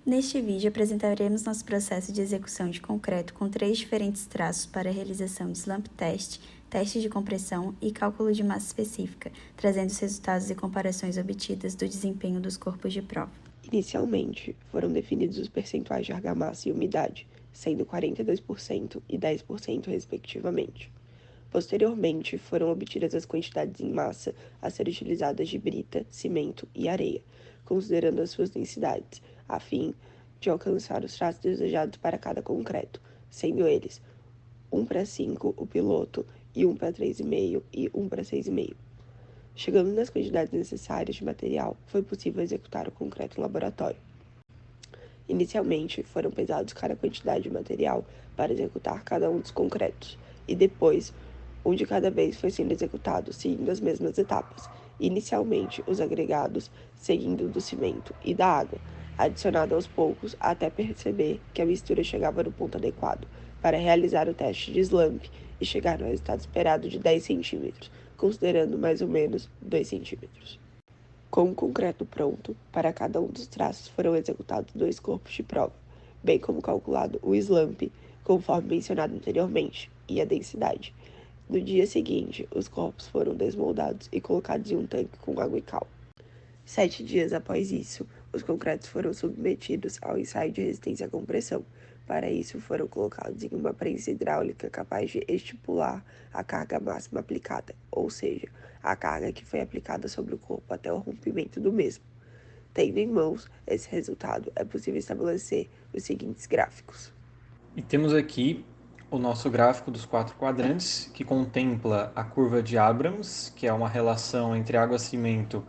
Neste vídeo apresentaremos nosso processo de execução de concreto com 3 diferentes traços para a realização de slump test, teste de compressão e cálculo de massa específica, trazendo os resultados e comparações obtidas do desempenho dos corpos de prova. Inicialmente, foram definidos os percentuais de argamassa e umidade, sendo 42% e 10% respectivamente. Posteriormente, foram obtidas as quantidades em massa a ser utilizadas de brita, cimento e areia, considerando as suas densidades, a fim de alcançar os traços desejados para cada concreto, sendo eles 1:5 o piloto, e 1:3,5 e 1:6,5. Chegando nas quantidades necessárias de material, foi possível executar o concreto em laboratório. Inicialmente, foram pesados cada quantidade de material para executar cada um dos concretos, e depois, um de cada vez foi sendo executado, seguindo as mesmas etapas. Inicialmente, os agregados, seguindo do cimento e da água, adicionado aos poucos até perceber que a mistura chegava no ponto adequado para realizar o teste de slump e chegar no resultado esperado de 10 centímetros, considerando mais ou menos 2 centímetros. Com o concreto pronto, para cada um dos traços foram executados 2 corpos de prova, bem como calculado o slump, conforme mencionado anteriormente, e a densidade. No dia seguinte, os corpos foram desmoldados e colocados em um tanque com água e cal. 7 dias após isso, os concretos foram submetidos ao ensaio de resistência à compressão. Para isso, foram colocados em uma prensa hidráulica capaz de estipular a carga máxima aplicada, ou seja, a carga que foi aplicada sobre o corpo até o rompimento do mesmo. Tendo em mãos esse resultado, é possível estabelecer os seguintes gráficos. E temos aqui o nosso gráfico dos 4 quadrantes, que contempla a curva de Abrams, que é uma relação entre água-cimento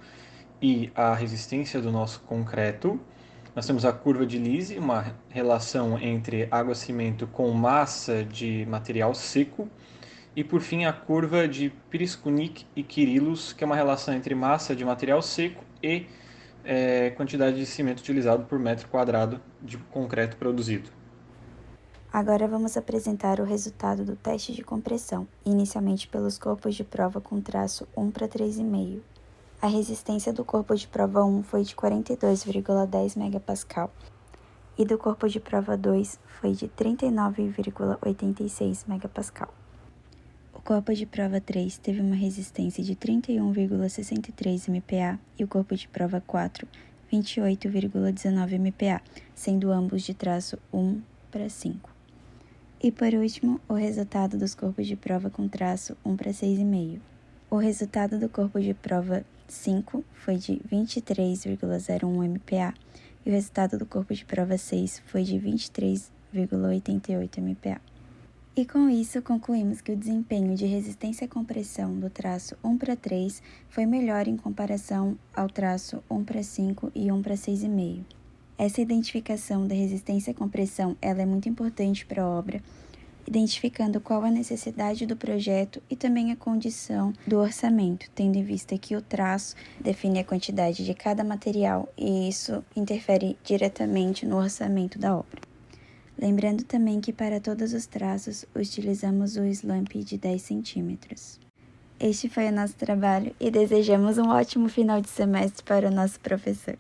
e a resistência do nosso concreto. Nós temos a curva de Lise, uma relação entre água-cimento com massa de material seco. E, por fim, a curva de Piriskunik e Kyrillos, que é uma relação entre massa de material seco e quantidade de cimento utilizado por metro quadrado de concreto produzido. Agora vamos apresentar o resultado do teste de compressão, inicialmente pelos corpos de prova com traço 1:3,5. A resistência do corpo de prova 1 foi de 42,10 MPa e do corpo de prova 2 foi de 39,86 MPa. O corpo de prova 3 teve uma resistência de 31,63 MPa e o corpo de prova 4, 28,19 MPa, sendo ambos de traço 1:5. E por último, o resultado dos corpos de prova com traço 1:6,5. O resultado do corpo de prova 5 foi de 23,01 MPa e o resultado do corpo de prova 6 foi de 23,88 MPa. E com isso, concluímos que o desempenho de resistência à compressão do traço 1:3 foi melhor em comparação ao traço 1:5 e 1:6,5. Essa identificação da resistência à compressão ela é muito importante para a obra, identificando qual a necessidade do projeto e também a condição do orçamento, tendo em vista que o traço define a quantidade de cada material e isso interfere diretamente no orçamento da obra. Lembrando também que para todos os traços utilizamos o slump de 10 centímetros. Este foi o nosso trabalho e desejamos um ótimo final de semestre para o nosso professor.